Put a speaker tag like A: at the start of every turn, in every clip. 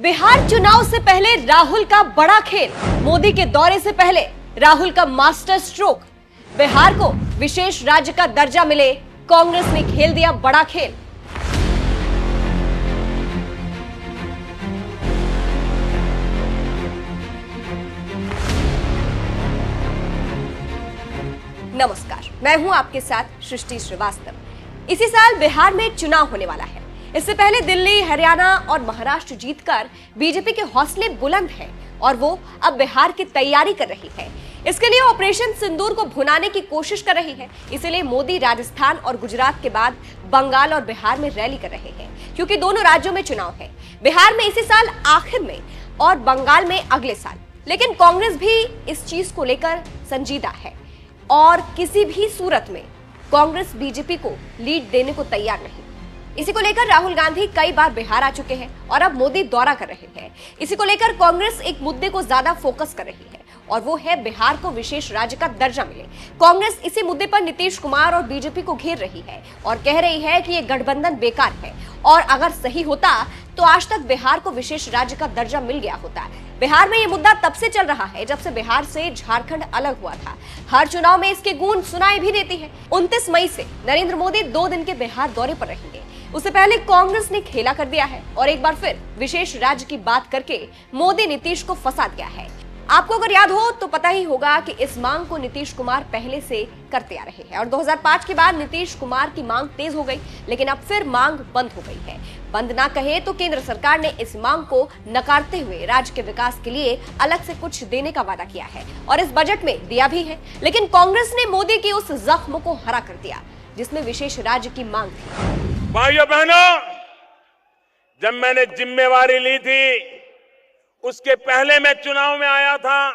A: बिहार चुनाव से पहले राहुल का बड़ा खेल, मोदी के दौरे से पहले राहुल का मास्टर स्ट्रोक। बिहार को विशेष राज्य का दर्जा मिले, कांग्रेस ने खेल दिया बड़ा खेल। नमस्कार, मैं हूं आपके साथ सृष्टि श्रीवास्तव। इसी साल बिहार में चुनाव होने वाला है। इससे पहले दिल्ली, हरियाणा और महाराष्ट्र जीतकर बीजेपी के हौसले बुलंद हैं और वो अब बिहार की तैयारी कर रही है। इसके लिए ऑपरेशन सिंदूर को भुनाने की कोशिश कर रही है। इसीलिए मोदी राजस्थान और गुजरात के बाद बंगाल और बिहार में रैली कर रहे हैं, क्योंकि दोनों राज्यों में चुनाव है। बिहार में इसी साल आखिर में और बंगाल में अगले साल। लेकिन कांग्रेस भी इस चीज को लेकर संजीदा है और किसी भी सूरत में कांग्रेस बीजेपी को लीड देने को तैयार नहीं। इसी को लेकर राहुल गांधी कई बार बिहार आ चुके हैं और अब मोदी दौरा कर रहे हैं। इसी को लेकर कांग्रेस एक मुद्दे को ज्यादा फोकस कर रही है और वो है बिहार को विशेष राज्य का दर्जा मिले। कांग्रेस इसी मुद्दे पर नीतीश कुमार और बीजेपी को घेर रही है और कह रही है कि ये गठबंधन बेकार है और अगर सही होता तो आज तक बिहार को विशेष राज्य का दर्जा मिल गया होता। बिहार में ये मुद्दा तब से चल रहा है जब से बिहार से झारखंड अलग हुआ था। हर चुनाव में इसकी गूंज सुनाई भी देती है। 29 मई से नरेंद्र मोदी 2 दिन के बिहार दौरे पर रहेंगे। उससे पहले कांग्रेस ने खेला कर दिया है और एक बार फिर विशेष राज्य की बात करके मोदी नीतीश को फंसा दिया है। आपको अगर याद हो तो पता ही होगा कि इस मांग को नीतीश कुमार पहले से करते आ रहे हैं और 2005 के बाद नीतीश कुमार की मांग तेज हो गई, लेकिन अब फिर मांग बंद हो गई है। बंद ना कहे तो केंद्र सरकार ने इस मांग को नकारते हुए राज्य के विकास के लिए अलग से कुछ देने का वादा किया है और इस बजट में दिया भी है। लेकिन कांग्रेस ने मोदी के उस जख्म को हरा कर दिया जिसमें विशेष राज्य की मांग थी।
B: भाइयों बहनों, जब मैंने जिम्मेवारी ली थी उसके पहले मैं चुनाव में आया था।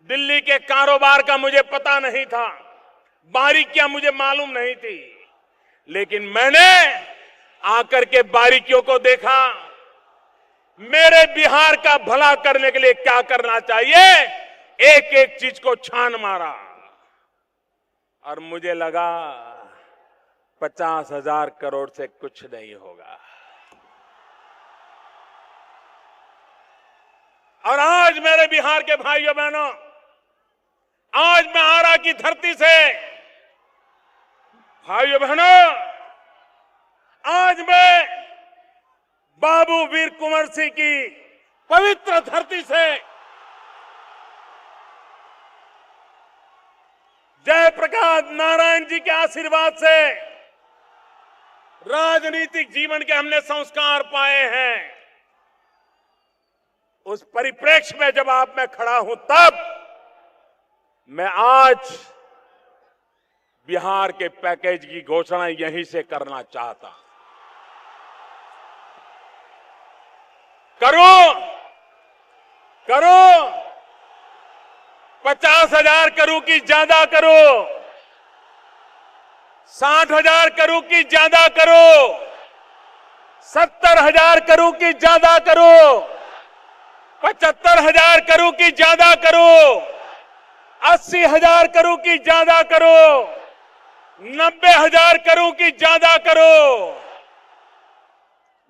B: दिल्ली के कारोबार का मुझे पता नहीं था, बारीकियां मुझे मालूम नहीं थी, लेकिन मैंने आकर के बारीकियों को देखा। मेरे बिहार का भला करने के लिए क्या करना चाहिए, एक एक चीज को छान मारा और मुझे लगा 50,000 करोड़ से कुछ नहीं होगा। और आज मेरे बिहार के भाइयों बहनों, आज मैं आरा की धरती से, भाइयों बहनों, आज मैं बाबू वीर कुंवर सिंह की पवित्र धरती से, जयप्रकाश नारायण जी के आशीर्वाद से राजनीतिक जीवन के हमने संस्कार पाए हैं। उस परिप्रेक्ष्य में जब आप मैं खड़ा हूं, तब मैं आज बिहार के पैकेज की घोषणा यहीं से करना चाहता। करो 50,000 करूं कि ज्यादा करो, 60,000 करूं कि ज्यादा करो, 70,000 करूं कि ज्यादा करो, 75,000 करूं कि ज्यादा करो, 80,000 करूं कि ज्यादा करो, 90,000 करूं कि ज्यादा करो।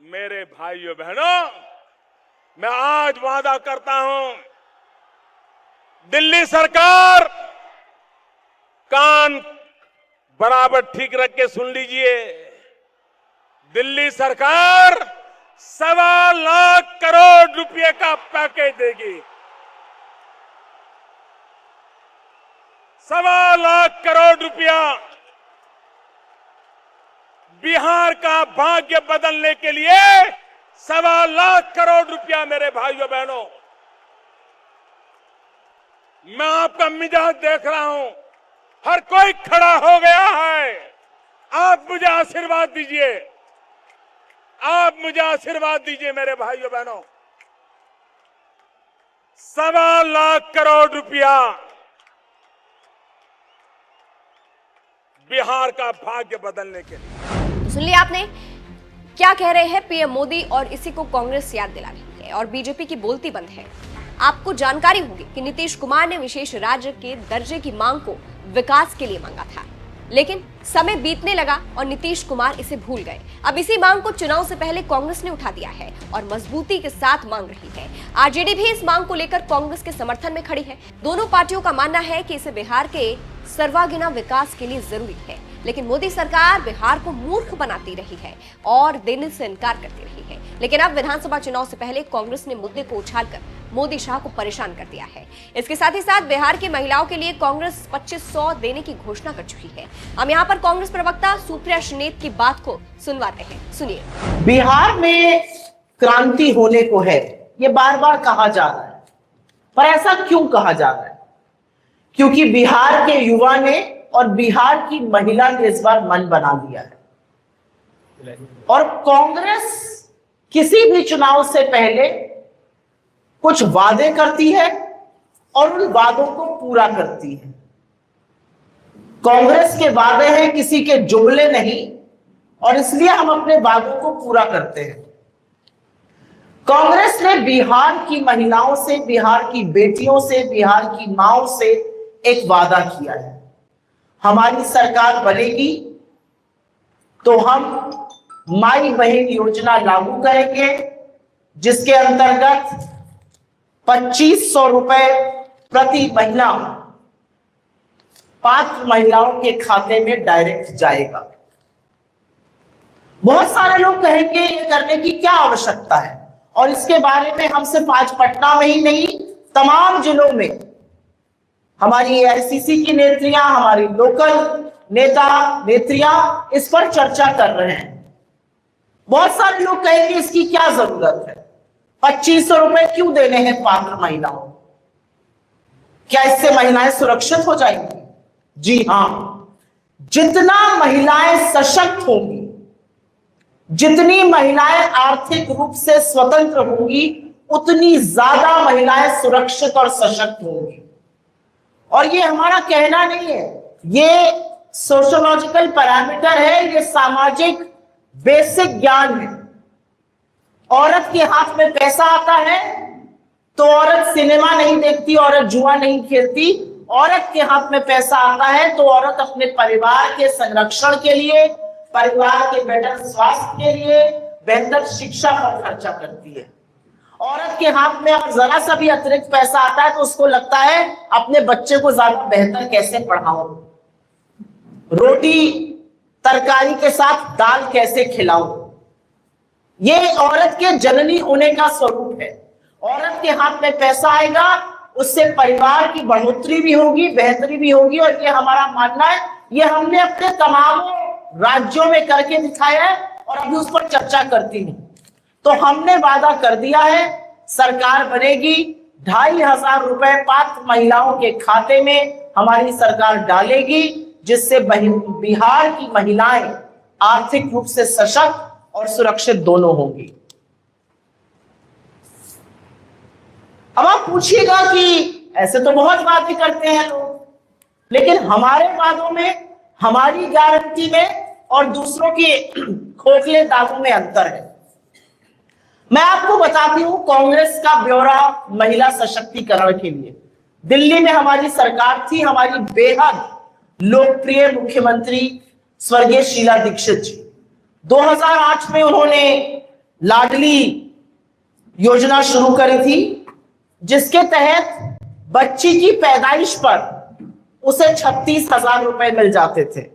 B: मेरे भाइयों बहनों, मैं आज वादा करता हूं, दिल्ली सरकार कान बराबर ठीक रख के सुन लीजिए। दिल्ली सरकार 1.25 लाख करोड़ रुपए का पैकेज देगी। 1.25 लाख करोड़ रुपया बिहार का भाग्य बदलने के लिए। 1.25 लाख करोड़ रुपया मेरे भाइयों बहनों, मैं आपका मिजाज देख रहा हूं, हर कोई खड़ा हो गया है। आप मुझे आशीर्वाद दीजिए, आप मुझे आशीर्वाद दीजिए मेरे भाइयों बहनों। 1.25 लाख करोड़ रुपया बिहार का भाग्य बदलने के लिए।
A: सुन लिया आपने क्या कह रहे हैं पीएम मोदी और इसी को कांग्रेस याद दिला रही है और बीजेपी की बोलती बंद है। आपको जानकारी होगी कि नीतीश कुमार ने विशेष राज्य के दर्जे की मांग को विकास के लिए मांगा था। लेकिन समय बीतने लगा और नीतीश कुमार इसे भूल गए। अब इसी मांग को चुनाव से पहले कांग्रेस ने उठा दिया है और मजबूती के साथ मांग रही है। आरजेडी भी इस मांग को लेकर कांग्रेस के समर्थन में खड़ी है। दोनों पार्टियों का मानना है कि इसे बिहार के सर्वांगीण विकास के लिए जरूरी है, लेकिन मोदी सरकार बिहार को मूर्ख बनाती रही है और देने से इनकार करती रही है। लेकिन अब विधानसभा चुनाव से पहले कांग्रेस ने मुद्दे को उछालकर मोदी शाह को परेशान कर दिया है। इसके साथ ही साथ बिहार की महिलाओं के लिए कांग्रेस 2500 देने की घोषणा कर चुकी है। हम यहाँ पर कांग्रेस प्रवक्ता सुप्रिया श्रीनेत की बात को सुनवाते हैं, सुनिए।
C: बिहार में क्रांति होने को है, ये बार बार कहा जा रहा है, पर ऐसा क्यों कहा जा रहा है? क्योंकि बिहार के युवा ने और बिहार की महिला ने इस बार मन बना लिया है और कांग्रेस किसी भी चुनाव से पहले कुछ वादे करती है और उन वादों को पूरा करती है। कांग्रेस के वादे हैं, किसी के जुमले नहीं, और इसलिए हम अपने वादों को पूरा करते हैं। कांग्रेस ने बिहार की महिलाओं से, बिहार की बेटियों से, बिहार की मांओं से एक वादा किया है, हमारी सरकार बनेगी तो हम माई बहन योजना लागू करेंगे, जिसके अंतर्गत 2500 रुपए प्रति महीना पात्र महिलाओं के खाते में डायरेक्ट जाएगा। बहुत सारे लोग कहेंगे ये करने की क्या आवश्यकता है, और इसके बारे में हम सिर्फ आज पटना में ही नहीं, तमाम जिलों में हमारी एआईसीसी की नेत्रियां, हमारी लोकल नेता नेत्रियां इस पर चर्चा कर रहे हैं। बहुत सारे लोग कहेंगे इसकी क्या जरूरत है, 2500 रुपए क्यों देने हैं पात्र महिलाओं, क्या इससे महिलाएं सुरक्षित हो जाएंगी? जी हां, जितना महिलाएं सशक्त होंगी, जितनी महिलाएं आर्थिक रूप से स्वतंत्र होंगी, उतनी ज्यादा महिलाएं सुरक्षित और सशक्त होंगी। और ये हमारा कहना नहीं है, ये सोशियोलॉजिकल पैरामीटर है, ये सामाजिक बेसिक ज्ञान है। औरत के हाथ में पैसा आता है तो औरत सिनेमा नहीं देखती, औरत जुआ नहीं खेलती। औरत के हाथ में पैसा आता है तो औरत अपने परिवार के संरक्षण के लिए, परिवार के बेहतर स्वास्थ्य के लिए, बेहतर शिक्षा पर खर्चा करती है। औरत के हाथ में अगर जरा सा भी अतिरिक्त पैसा आता है तो उसको लगता है अपने बच्चे को ज्यादा बेहतर कैसे पढ़ाऊं, रोटी तरकारी के साथ दाल कैसे खिलाऊं। ये औरत के जननी होने का स्वरूप है। औरत के हाथ में पैसा आएगा, उससे परिवार की बढ़ोतरी भी होगी, बेहतरी भी होगी, और ये हमारा मानना है। ये हमने अपने तमाम राज्यों में करके दिखाया है और अभी उस पर चर्चा करती नहीं। तो हमने वादा कर दिया है, सरकार बनेगी, 2500 रुपए पात्र महिलाओं के खाते में हमारी सरकार डालेगी, जिससे बिहार की महिलाएं आर्थिक रूप से सशक्त और सुरक्षित दोनों होंगी। अब आप पूछिएगा कि ऐसे तो बहुत वादे करते हैं लोग, लेकिन हमारे वादों में, हमारी गारंटी में और दूसरों के खोखले दावों में अंतर है। मैं आपको बताती हूं कांग्रेस का ब्यौरा महिला सशक्तिकरण के लिए। दिल्ली में हमारी सरकार थी, हमारी बेहद लोकप्रिय मुख्यमंत्री स्वर्गीय शीला दीक्षित जी। 2008 में उन्होंने लाडली योजना शुरू करी थी, जिसके तहत बच्ची की पैदाइश पर उसे 36,000 रुपए मिल जाते थे,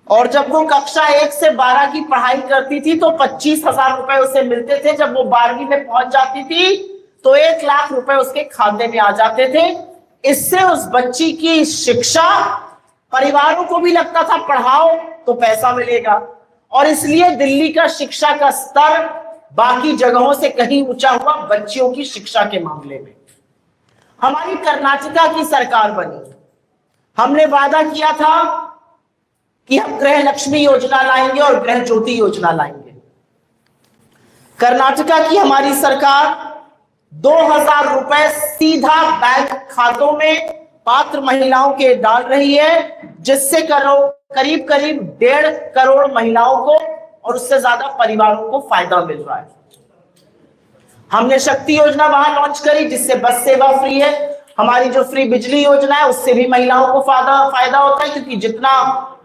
C: और जब वो कक्षा 1 से 12 की पढ़ाई करती थी तो 25,000 रुपए उसे मिलते थे। जब वो 12वीं में पहुंच जाती थी तो 1 लाख रुपए उसके खाते में आ जाते थे। इससे उस बच्ची की शिक्षा, परिवारों को भी लगता था पढ़ाओ तो पैसा मिलेगा, और इसलिए दिल्ली का शिक्षा का स्तर बाकी जगहों से कहीं ऊंचा हुआ बच्चियों की शिक्षा के मामले में। हमारी कर्नाटका की सरकार बनी, हमने वादा किया था कि हम गृह लक्ष्मी योजना लाएंगे और गृह ज्योति योजना लाएंगे। कर्नाटका की हमारी सरकार 2000 रुपए सीधा बैंक खातों में पात्र महिलाओं के डाल रही है, जिससे करीब 1.5 करोड़ महिलाओं को और उससे ज्यादा परिवारों को फायदा मिल रहा है। हमने शक्ति योजना वहां लॉन्च करी, जिससे बस सेवा फ्री है। हमारी जो फ्री बिजली योजना है उससे भी महिलाओं को फायदा होता है, क्योंकि जितना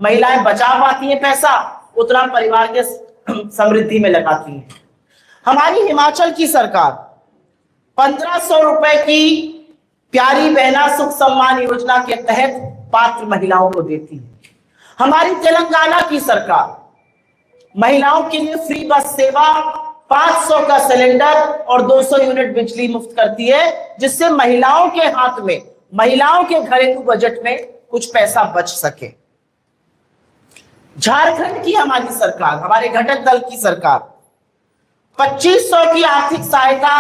C: महिलाएं बचा पाती हैं पैसा उतना परिवार के समृद्धि में लगाती हैं। हमारी हिमाचल की सरकार 1500 रुपए की प्यारी बहना सुख सम्मान योजना के तहत पात्र महिलाओं को देती है। हमारी तेलंगाना की सरकार महिलाओं के लिए फ्री बस सेवा, 500 का सिलेंडर और 200 यूनिट बिजली मुफ्त करती है, जिससे महिलाओं के हाथ में, महिलाओं के घरेलू बजट में कुछ पैसा बच सके। झारखंड की हमारी सरकार, हमारे घटक दल की सरकार 2500 की आर्थिक सहायता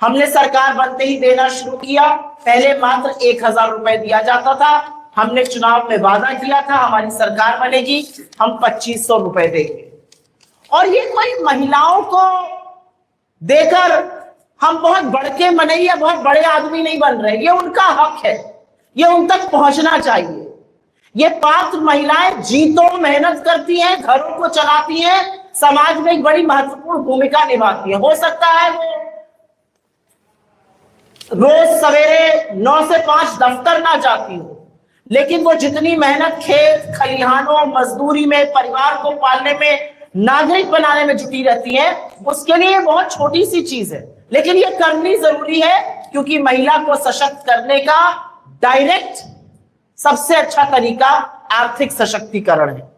C: हमने सरकार बनते ही देना शुरू किया। पहले मात्र 1000 रुपए दिया जाता था। हमने चुनाव में वादा किया था हमारी सरकार बनेगी हम 2500 रुपए देंगे, और ये कोई महिलाओं को देकर हम बहुत बड़के मनैया, बहुत बड़े आदमी नहीं बन रहे। ये उनका हक है, ये उन तक पहुंचना चाहिए। ये पात्र महिलाएं जीतों मेहनत करती हैं, घरों को चलाती हैं, समाज में एक बड़ी महत्वपूर्ण भूमिका निभाती है। हो सकता है वो रोज सवेरे 9 से 5 दफ्तर ना जाती हो, लेकिन वो जितनी मेहनत खेत खलिहानों, मजदूरी में, परिवार को पालने में, नागरिक बनाने में जुटी रहती है, उसके लिए बहुत छोटी सी चीज है, लेकिन ये करनी जरूरी है, क्योंकि महिला को सशक्त करने का डायरेक्ट सबसे अच्छा तरीका आर्थिक सशक्तिकरण है।